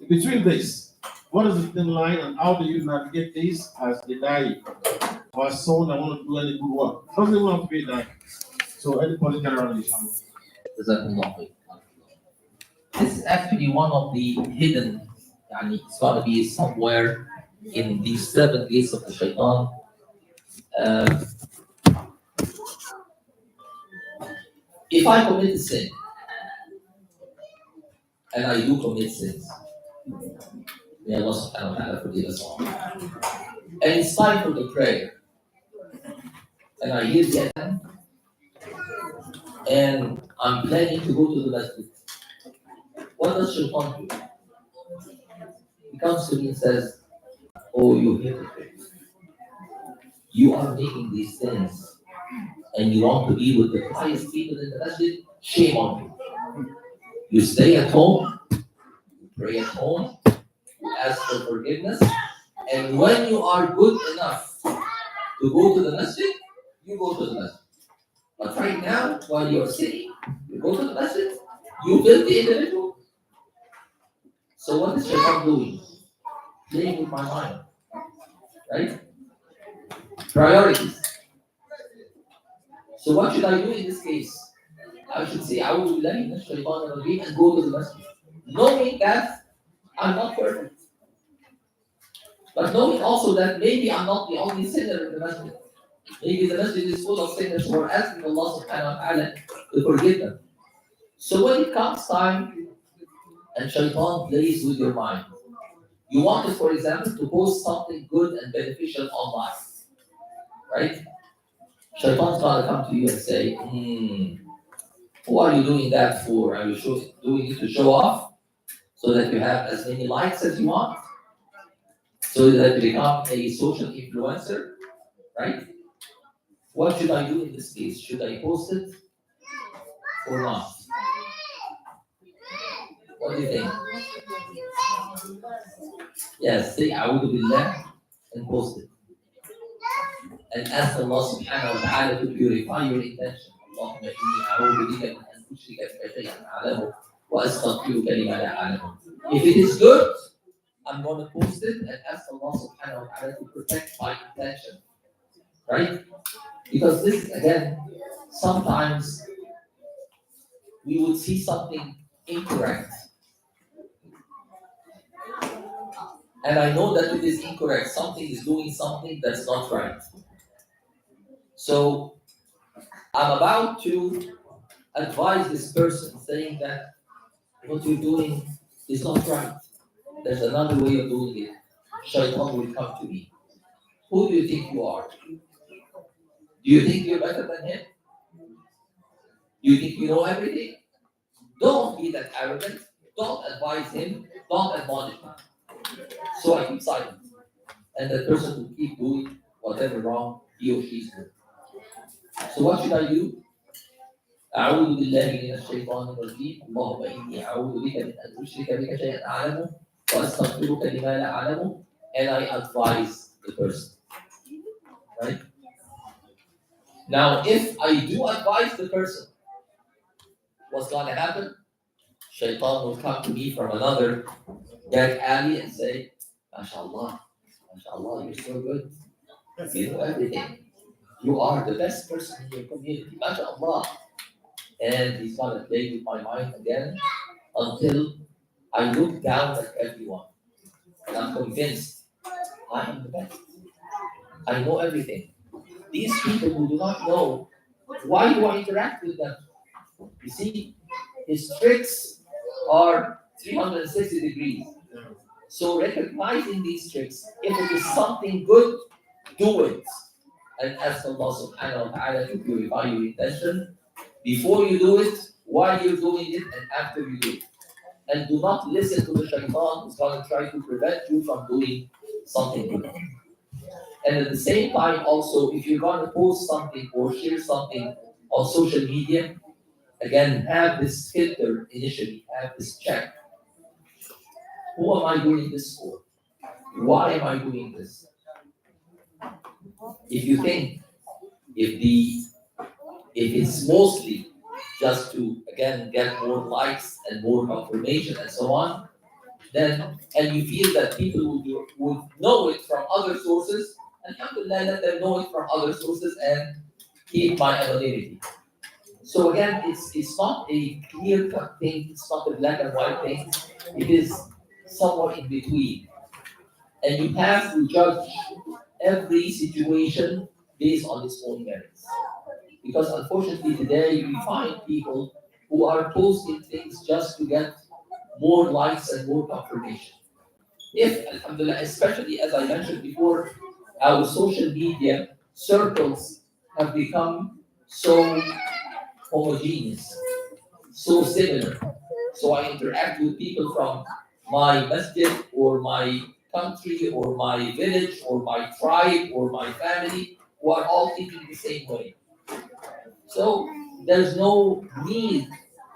Between this, what is the thin line and how do you navigate this as a da'i or as someone that want to do any good work? It doesn't even have to be a da'i. So anybody generally. This is actually one of the hidden, it's going to be somewhere in these 7 gates of the shaitan. If I commit a sin, and I do commit sins, may Allah subhanahu wa ta'ala forgive us all. And it's time for the prayer. And I hear the adhan, and I'm planning to go to the masjid. What does shaitan do? He comes to me and says, "Oh, you hypocrite. You are making these sins, and you want to be with the pious people in the masjid? Shame on you. You stay at home, you pray at home, you ask for forgiveness, and when you are good enough to go to the masjid, you go to the masjid. But right now, while you're sitting, you go to the masjid, you filthy individual." So what is shaitan doing? Playing with my mind, right? Priorities. So what should I do in this case? I should say, "A'udhu billahi minash shaitanir rajeem," and go to the masjid, knowing that I'm not perfect, but knowing also that maybe I'm not the only sinner in the masjid. Maybe the masjid is full of sinners who are asking Allah subhanahu wa ta'ala to forgive them. So when it comes time and shaitan plays with your mind, you wanted, for example, to post something good and beneficial online, right? Shaitan's gonna come to you and say, "Who are you doing that for? Are you doing it to show off so that you have as many likes as you want? So that you become a social influencer, right? What should I do in this case? Should I post it or not? What do you think?" Yes, say "A'udhu billah" and post it. And ask Allah subhanahu wa ta'ala to purify your intention. اللهم إني أعوذ بك من أن أشرك بك شيئا أعلمه وأستغفرك لما لا أعلمه. If it is good, I'm going to post it and ask Allah subhanahu wa ta'ala to protect my intention. Right? Because this is, again, sometimes we would see something incorrect. And I know that it is incorrect. Something is doing something that's not right. So I'm about to advise this person, saying that what you're doing is not right. There's another way of doing it. Shaitan will come to me. Who do you think you are? Do you think you're better than him? Do you think you know everything? Don't be that arrogant. Don't advise him. Don't admonish him. So I keep silent. And the person will keep doing whatever wrong he or she is doing. So what should I do? أعوذ بالله من الشيطان الرجيم اللهم إني أعوذ بك من أن أشرك بك شيئا أعلمه وأستغفرك لما لا أعلمه, and I advise the person. Right? Now, if I do advise the person, what's going to happen? Shaitan will come to me from another back alley and say, MashaAllah, MashaAllah, you're so good. You know everything. You are the best person in your community. MashaAllah. And he's going to play with my mind again until I look down at everyone. And I'm convinced I am the best. I know everything. These people who do not know, why do I interact with them? You see, his tricks are 360 degrees. So recognizing these tricks, if it is something good, do it. And ask Allah subhanahu wa ta'ala to purify your intention before you do it, while you're doing it, and after you do it. And do not listen to the shaitan who's going to try to prevent you from doing something good. And at the same time, also, if you're going to post something or share something on social media, again, have this filter initially, have this check. Who am I doing this for? Why am I doing this? If you think, if it's mostly just to, again, get more likes and more confirmation and so on, then, and you feel that people would know it from other sources, alhamdulillah, let them know it from other sources and keep my anonymity. So again, it's not a clear-cut thing, it's not a black and white thing, it is somewhere in between. And you have to judge every situation based on its own merits. Because unfortunately today we find people who are posting things just to get more likes and more confirmation. If, alhamdulillah, especially as I mentioned before, our social media circles have become so homogeneous, so similar. So I interact with people from my masjid or my country or my village or my tribe or my family who are all thinking the same way. So there's no need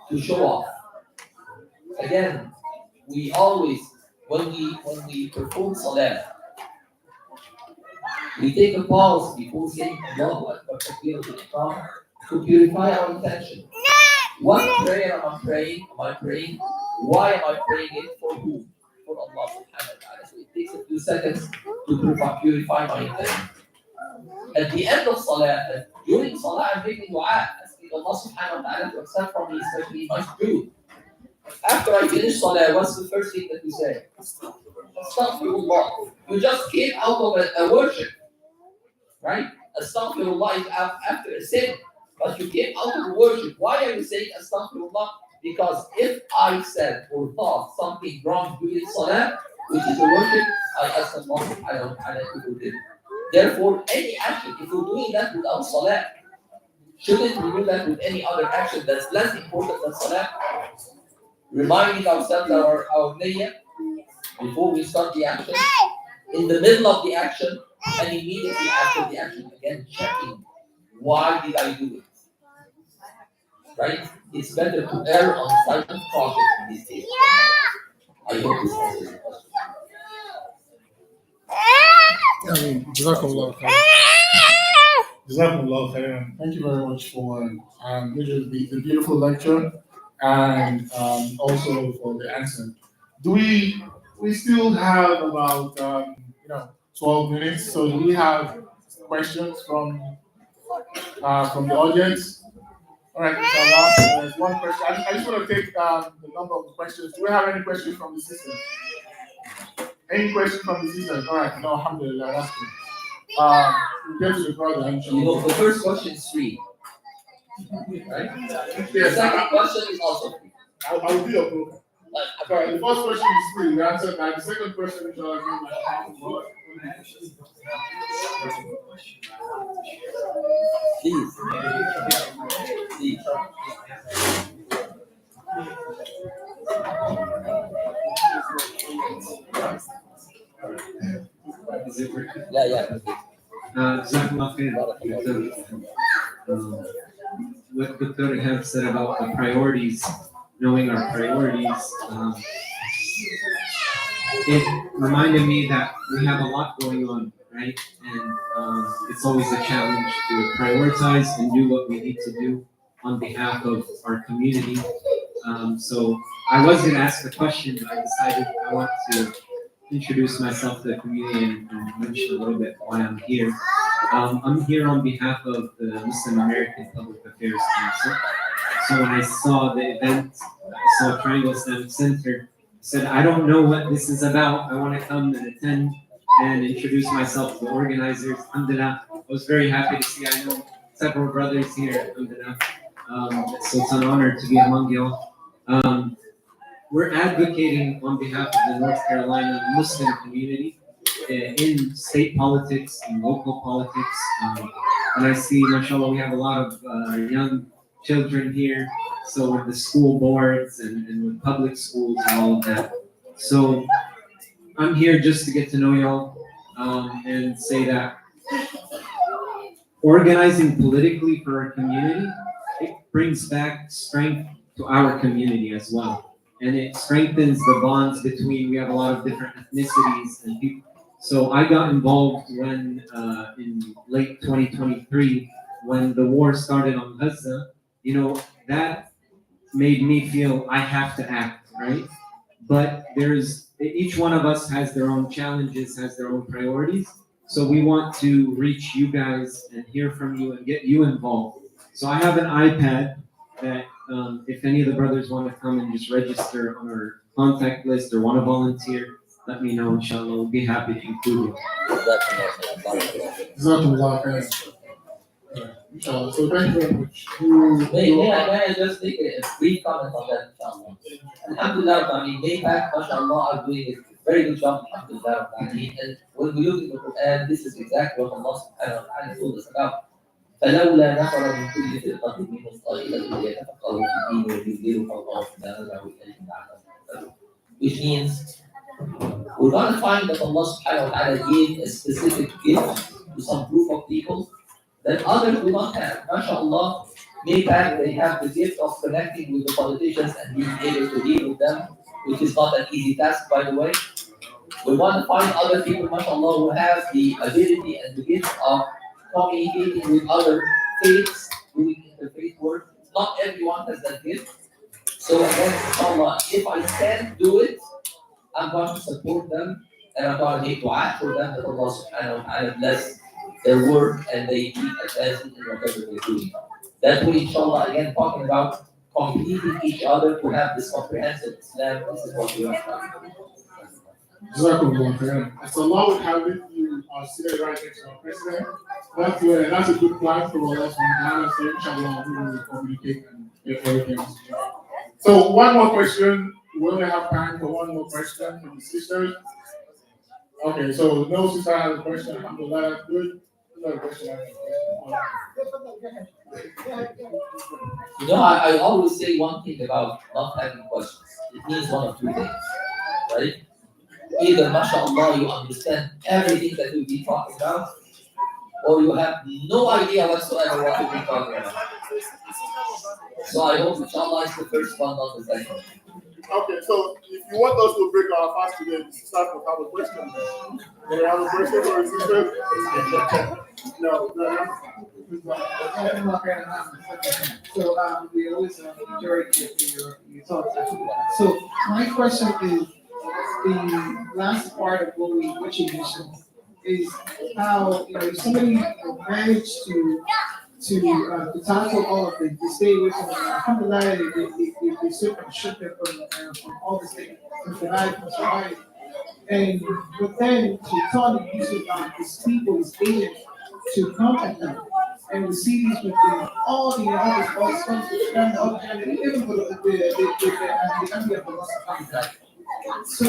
to show off. Again, we always, when we perform salah, we take a pause before saying Allahu Akbar, Takbiratul Ihram, to purify our intention. What prayer am I praying? Am I praying? Why am I praying it? For whom? For Allah subhanahu wa ta'ala. So it takes a few seconds to purify my intention. At the end of salah, during salah, I'm making dua, asking Allah subhanahu wa ta'ala to accept from me, especially my sujood. After I finish salah, what's the first thing that you say? Astaghfirullah. You just came out of a worship, right? Astaghfirullah is after a sin, but you came out of worship. Why are you saying astaghfirullah? Because if I said or thought something wrong during salah, which is a worship, I ask Allah subhanahu wa ta'ala to forgive. Therefore, any action, if we're doing that without salah, shouldn't we do that with any other action that's less important than salah? Reminding ourselves our niyyah before we start the action, in the middle of the action, and immediately after the action. Again, checking, why did I do it? Right? It's better to err on the side of caution in these days. I hope this answers the question. Jazakumullah khairan. Jazakumullah khairan. Thank you very much for the beautiful lecture and also for the answer. Do we still have about 12 minutes? So do we have questions from the audience? All right, inshallah. There's one question. I just want to take the number of questions. Do we have any questions from the system? Any questions from the sisters? All right, no, alhamdulillah, that's good. We'll get to the brother, inshallah. The first question is free, right? The Yes, second question is also free. I will be your broker. Sorry, the first question is free. The answer, and the second question, inshallah, Please. Please. Yeah. Jazakallah khair. What Dr. Ihab said about the priorities, knowing our priorities, it reminded me that we have a lot going on, right? And it's always a challenge to prioritize and do what we need to do on behalf of our community. So I was going to ask the question, but I decided I want to introduce myself to the community and mention a little bit why I'm here. I'm here on behalf of the Muslim American Public Affairs Council. So when I saw the event, I saw Triangle Islamic Center, I said, I don't know what this is about. I want to come and attend and introduce myself to the organizers. Alhamdulillah, I was very happy to see, I know several brothers here. Alhamdulillah. So it's an honor to be among you all. We're advocating on behalf of the North Carolina Muslim community in state politics and local politics. And I see, mashallah, we have a lot of young children here. So with the school boards and with public schools and all of that. So I'm here just to get to know y'all and say that organizing politically for our community, it brings back strength to our community as well. And it strengthens the bonds between, we have a lot of different ethnicities and people. So I got involved when, in late 2023, when the war started on Gaza, that made me feel I have to act, right? But there's each one of us has their own challenges, has their own priorities. So we want to reach you guys and hear from you and get you involved. So I have an iPad that if any of the brothers want to come and just register on our contact list or want to volunteer, let me know, inshallah. We'll be happy to include you. Jazakumullah khairan. Inshallah. So thank you very much. May I just make a brief comment on that, inshallah? Alhamdulillah, I mean, Mayback, mashallah, are doing a very good job, alhamdulillah. I mean, and when we look at the Quran, this is exactly what Allah subhanahu wa ta'ala told us about. فلولا نفر من كل فرقة منهم طائفة ليتفقهوا في الدين وينذروا قومهم إذا رجعوا إليهم لعلهم. Which means we're going to find that Allah subhanahu wa ta'ala gave a specific gift to some group of people that others do not have. MashaAllah, Mayback, they have the gift of connecting with the politicians and being able to deal with them, which is not an easy task, by the way. We want to find other people, MashaAllah, who have the ability and the gift of communicating with other faiths, doing interfaith work. Not everyone has that gift. So again, inshallah, if I can't do it, I'm going to support them and I'm going to make dua for them that Allah subhanahu wa ta'ala bless their work and they keep advancing in whatever they're doing. That's what inshallah, again, talking about completing each other to have this comprehensive Islam. This is what we are trying to do. Jazakumullah khairan. As Allah would have it, you are seated right next to our president. That's a good plan for Allah subhanahu wa ta'ala. So inshallah, we will communicate and get everything. So one more question. We only have time for one more question from the sisters. Okay, so no sister has a question. Alhamdulillah, that's good. Another question. You know, I always say one thing about not having questions. It means one of two things, right? Either, mashallah, you understand everything that we've been talking about, or you have no idea whatsoever what we've been talking about. So I hope, inshallah, it's the first one, not the second. Okay, so if you want us to break our fast today, start with have a question. Do you have a question for a sister? No. So we always enjoy your thoughts. So my question is the last part of what you mentioned is how if somebody managed to tackle all of it, to stay away from alhamdulillah, they should them from all the things, from society. And but then to tell the use of his people, his agents, to contact them and receive these with all the others, all the stuff, and all the even with the enemy of Allah subhanahu wa ta'ala. So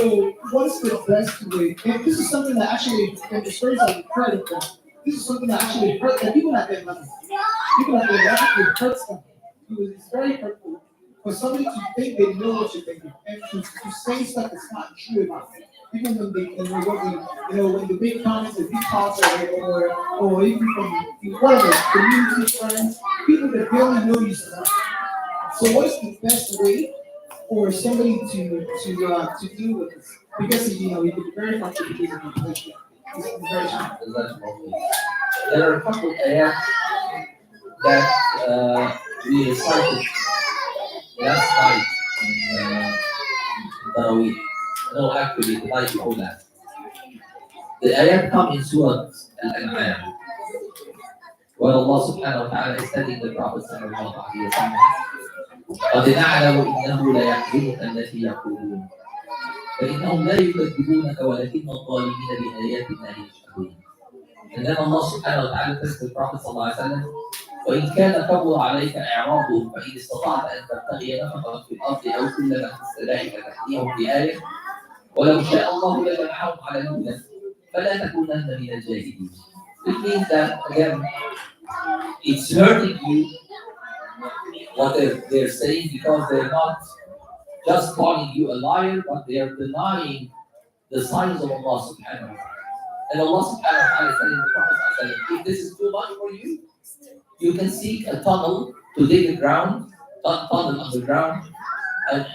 what's the best way? And this is something that actually, and the stories I've heard of them, this is something that actually hurt them. People at their level, actually hurts them. It's very hurtful for somebody to think they know what you're thinking and to say stuff that's not true about it. Even when when the big comments, the big talks, or even from whatever community friends, people that barely know you. So what is the best way for somebody to deal with this? Because it can be very complicated in the position. It's very challenging. There are a couple of ayahs that we recited last night in Tarawih. No, actually, the night before that. The ayat come in Surah Al-An'am, where Allah subhanahu wa ta'ala is telling the Prophet sallallahu alayhi wa sallam, قَدْ نَعْلَمُ إِنَّهُ لَيَحْزُنُكَ الَّذِي يَقُولُونَ فَإِنَّهُمْ لَا يُكَذِّبُونَكَ وَلَكِنَّ الظَّالِمِينَ بِآيَاتِ اللَّهِ يَجْحَدُونَ. And then Allah subhanahu wa ta'ala tells the Prophet sallallahu alayhi wa sallam, وإن كان كبر عليك إعراضهم فإن استطعت أن تبتغي نفقا في الأرض أو سلما في السماء فتأتيهم بآية ولو شاء الله لجمعهم على الهدى فلا تكونن من الجاهلين. It means that again, it's hurting you what they're saying because they're not just calling you a liar, but they are denying the signs of Allah subhanahu wa ta'ala. And Allah subhanahu wa ta'ala is telling the Prophet, if this is too much for you, you can seek a tunnel to dig a tunnel underground and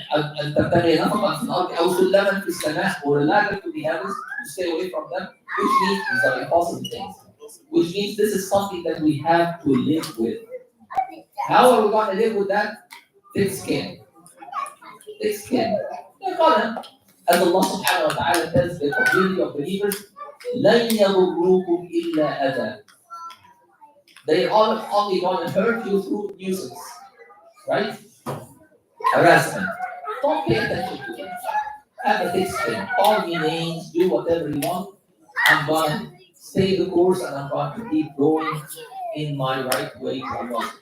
تبتغي نفقا في الأرض أو سلما في السماء or a ladder to the heavens to stay away from them, which means these are impossible things. Which means this is something that we have to live with. How are we going to live with that? Thick skin. Thick skin. As Allah subhanahu wa ta'ala tells the community of believers, لَن يَضُرُّوكُمْ إِلَّا أَذًى. They are only going to hurt you through nuisance, right? Harassment. Don't pay attention to them. Have a thick skin. Call me names, do whatever you want. I'm going to stay the course and I'm going to keep going in my right way to Allah.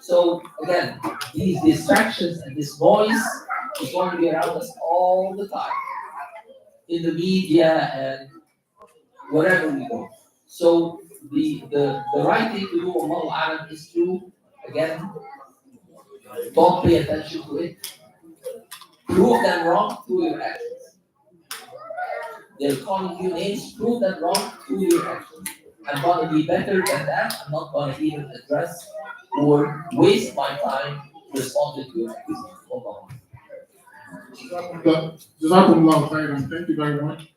So again, these distractions and this noise is going to be around us all the time in the media and wherever we go. So the right thing to do, Allahu Alam, is to again don't pay attention to it. Prove them wrong through your actions. They're calling you names, prove them wrong through your actions. I'm going to be better than that. I'm not going to even address or waste my time responding to your actions. Hold on. Jazakumullah khairan. Thank you very much.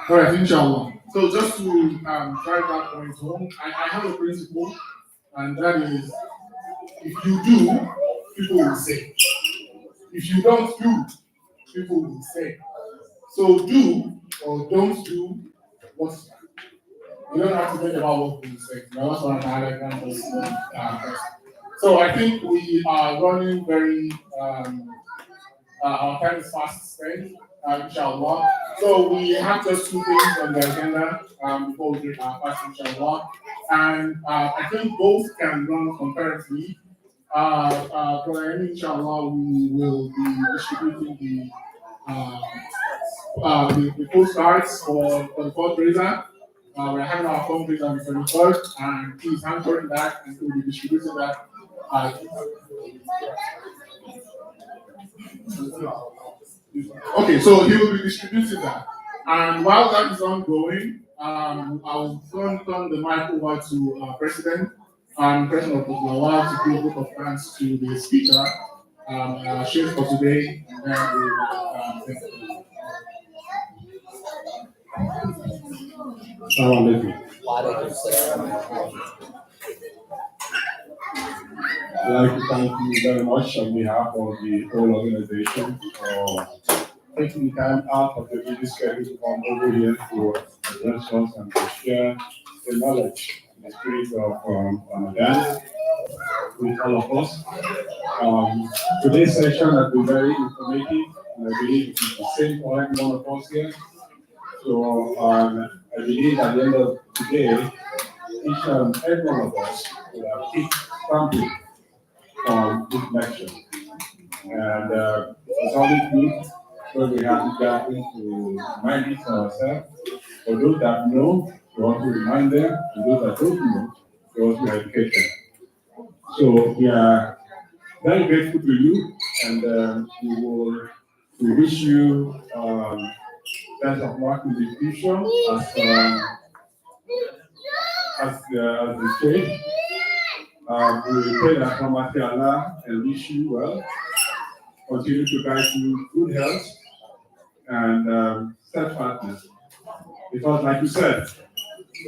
All right, inshallah. So just to drive that point home, I have a principle, and that is, if you do, people will say. If you don't do, people will say. So do or don't do what you don't have to think about what people say. Now, that's what I'm highlighting. So I think we are running very our time is fast spent, inshallah. So we have just two things on the agenda before we get our fast, inshallah. And I think both can run concurrently. Inshallah, we will be distributing the postcards for the fundraiser. We're having our fundraiser on the 21st, and he's handling that, and we'll be distributing that. Okay, so he will be distributing that. And while that is ongoing, I'll turn the mic over to President President of the Lawal to give a vote of thanks to the speaker, Sheikh for today, and then we'll I'd like to thank you very much on behalf of the whole organization for taking the time out of your busy schedule to come over here to address us and to share the knowledge and the spirit of Ramadan with all of us. Today's session has been very informative, and I believe it is the same for every one of us here. So I believe at the end of the day, each and every one of us will have picked something from this lecture. And it's always good when we have this gathering to remind it to ourselves. For those that know, we want to remind them. And those that don't know, we want to educate them. So we are very grateful to you, and we wish you best of luck in the future as the state. We pray that Almighty Allah and wish you well, continue to guide you good health and steadfastness. Because like you said,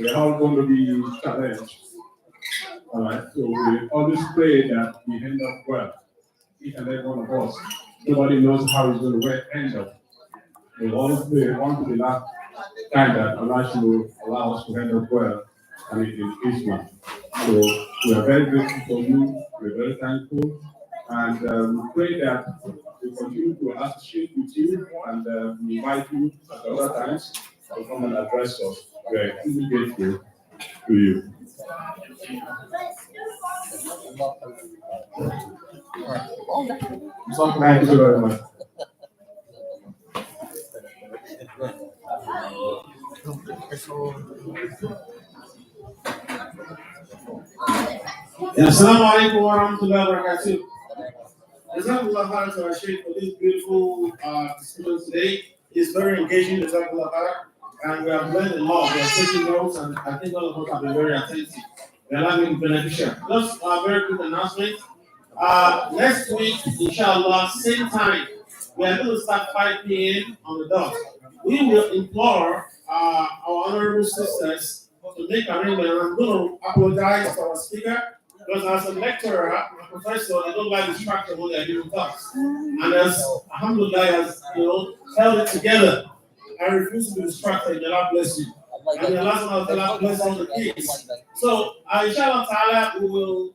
we're all going to be challenged. All right, so we always pray that we end up well, each and every one of us. Nobody knows how it's going to end up. We always pray on to the last time that Allah should allow us to end up well, and it is Islam. So we are very grateful for you. We're very thankful, and we pray that we continue to associate with you, and we invite you at other times to come and address us. We are extremely grateful to you. Thank you very much. Assalamu alaikum wa rahmatullahi wa barakatuh. Jazakallah khair to our Sheikh for this beautiful discussion today. It's very engaging, Jazakallah khair, and we have learned a lot. We have taken notes, and I think all of us have been very attentive. They are being beneficial. Just a very quick announcement. Next week, inshallah, same time, we are going to start 5 p.m. on the dot. We will implore our honorable sisters to make arrangement. I'm going to apologize to our speaker. Because as a lecturer, a professor, I don't like distraction when they're giving talks. And as Alhamdulillah has, held it together, I refuse to be distracted. May Allah bless you. And the last one, Allah bless all the kids. So, inshallah ta'ala, we will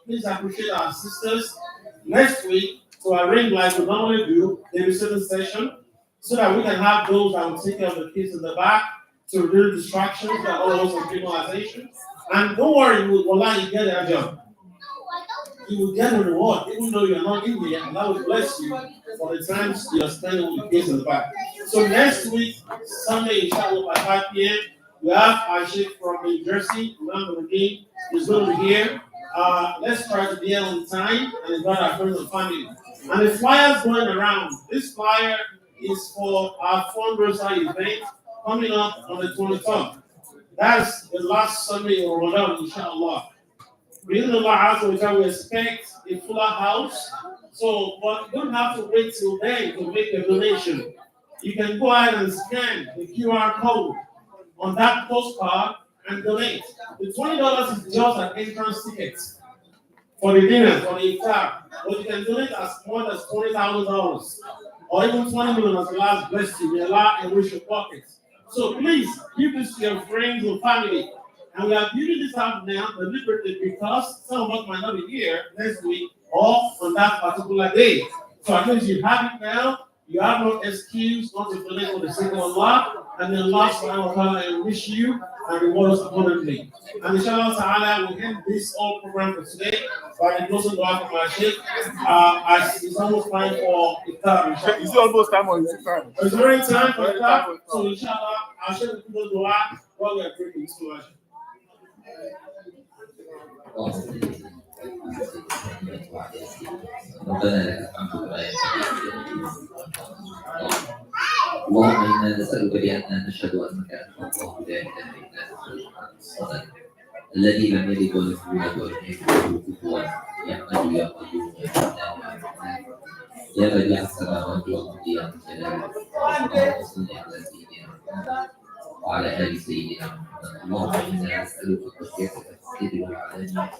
please appreciate our sisters next week to arrange like we normally do, the recital session, so that we can have those that will take care of the kids in the back to reduce distractions that all those criminalization. And don't worry, you will get that job. You will get a reward, even though you're not in here, and that will bless you for the times you're spending with the kids in the back. So next week, Sunday, inshallah, by 5 p.m., we have our sheikh from New Jersey, Imam Radin, is going to be here. Let's try to be here on time and invite our friends and family. And the flyers going around, this flyer is for our fundraiser event coming up on the 23rd. That's the last Sunday of Ramadan, inshallah. Within Allah, we expect a fuller house. So, but you don't have to wait till then to make a donation. You can go ahead and scan the QR code on that postcard and donate. The $20 is just an entrance ticket for the dinner, for the iftar. But you can donate as much as $20,000 or even 20 million as Allah bless you. May Allah enrich your pockets. So please give this to your friends and family. And we are building this out now deliberately because some of us might not be here next week or on that particular day. So at least you have it now. You have no excuse not to donate for the sake of Allah. And then Allah subhanahu wa ta'ala enrich you and reward us abundantly. And inshallah ta'ala, we end this whole program for today by the closing dua from our Sheikh. As it's almost time for iftar. It's almost time or is it time? It's already time for iftar. So inshallah, I'll share the closing dua while we are drinking this much. ربنا لك الحمد كما اللهم انا نسالك باننا نشهد انك انت الله لا اله الا انت الصمد الذي لم يلد ولم يولد ولم يكن له كفوا يحمد يا قيوم يا حنان يا بديع السماوات والارض يا ذا الجلال اللهم صل على سيدنا محمد وعلى ال سيدنا محمد اللهم انا نسالك خشيتك في السر والعلانيه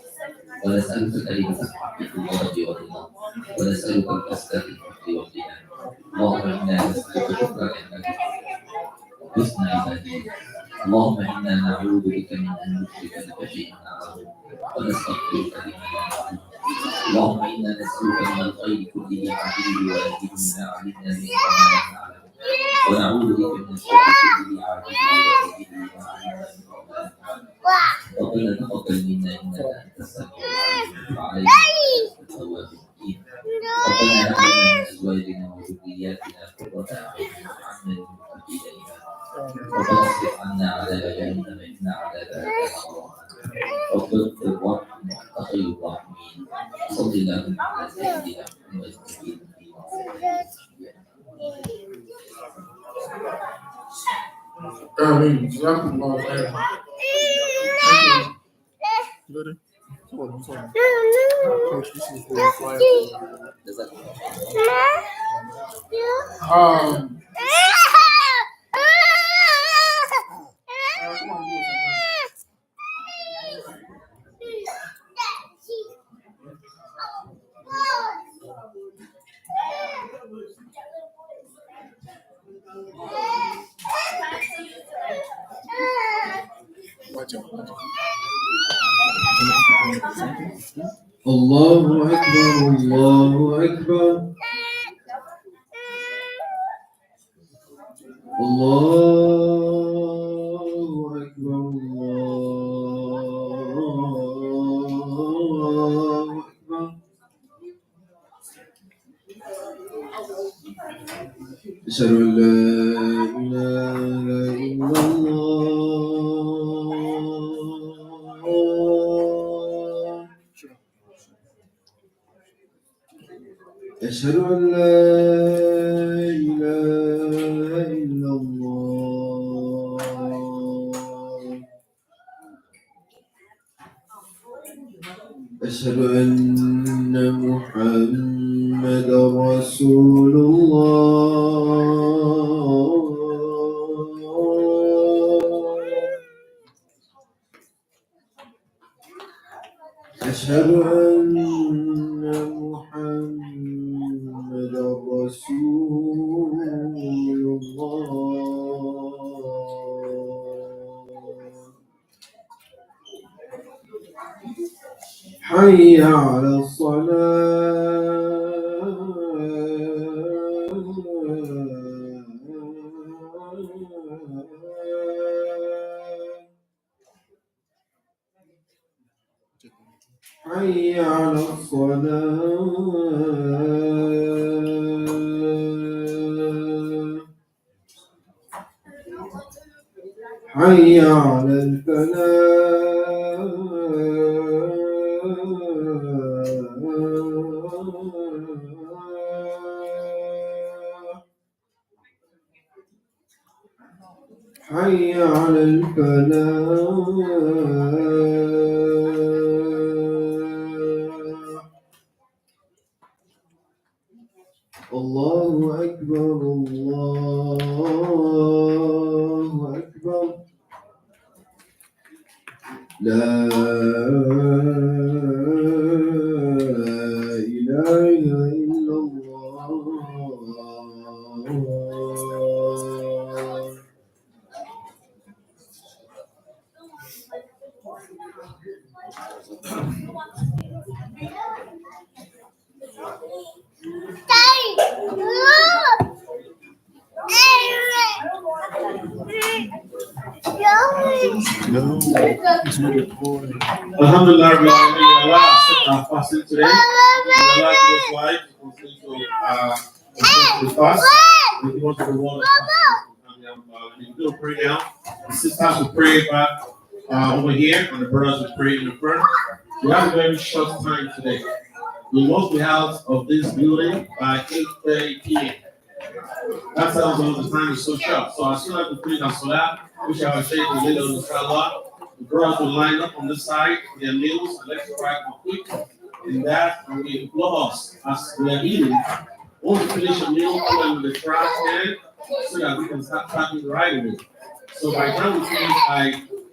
ونسألك كلمة الحق في الغضب والرضا ونسألك القصد في الحق والغنى اللهم إنا نسألك شكرك أنك حسن عبادتك اللهم إنا نعوذ بك من أن نشرك بك شيئا نعلم ونستغفرك لما لا نعلم اللهم إنا نسألك من الخير كله عاجله وآجله ما علمنا منه وما لا نعلم ونعوذ بك من الشر كله عاجله وآجله ما علمنا منه وما لا نعلم ربنا تقبل منا انك انت السميع العليم وعلينا انت التواب الرحيم ربنا هب لنا من ازواجنا وذرياتنا قرة اعين واجعلنا للمتقين اماما ربنا اصرف عنا عذاب جهنم ان عذابها كان غراما رب اغفر وارحم وانت خير الراحمين صل اللهم على سيدنا محمد آمين. جزاكم الله خيرا. الله أكبر الله أكبر الله أكبر الله أكبر أشهد أن لا إله إلا الله أشهد أن لا إله إلا الله أشهد أن محمدا رسول الله أشهد أن محمدا رسول الله. حي على الصلاة. حي على الصلاة. حي على الفلاح. حي على الفلاح. الله أكبر الله أكبر. لا إله إلا الله. Alhamdulillah, we Allah accept our fasting today. Allah give us life to continue to fast. We give us the reward of fasting. We do pray now. The sisters will pray back over here, and the brothers will pray in the front. We have a very short time today. We must be out of this building by 8:30 p.m. That tells us the time is so short. So as soon as we finish our salah, we shall shake the middle of the salah. The girls will line up on this side, their meals, and let's try to quick. In that, and we implore us as we are eating. Once we finish a meal, put them in the trash can so that we can start packing right away. So by the time we finish by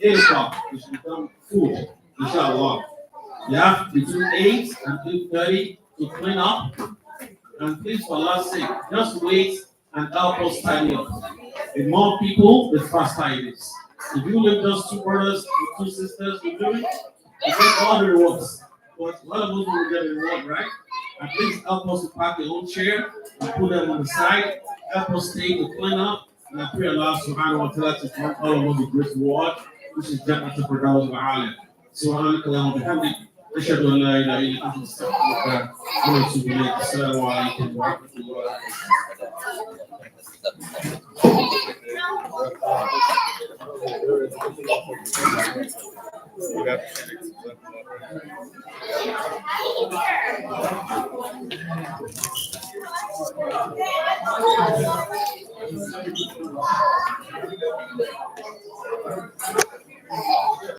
8 o'clock, we should become full, inshallah. We have between 8 and 8:30 to clean up. And please, for Allah's sake, just wait and help us tidy up. The more people, the faster it is. If you leave just 2 brothers or 2 sisters to do it, you get all the rewards. But one of us will get a reward, right? And please help us to pack your own chair and put them on the side. Help us take the clean up. And I pray Allah subhanahu wa ta'ala to grant all of us a great reward, which is Jannah to Firdaus Ba'ala. سبحانك اللهم وبحمدك أشهد أن لا إله إلا أنت أستغفرك ونتوب إليك. السلام عليكم ورحمة الله وبركاته.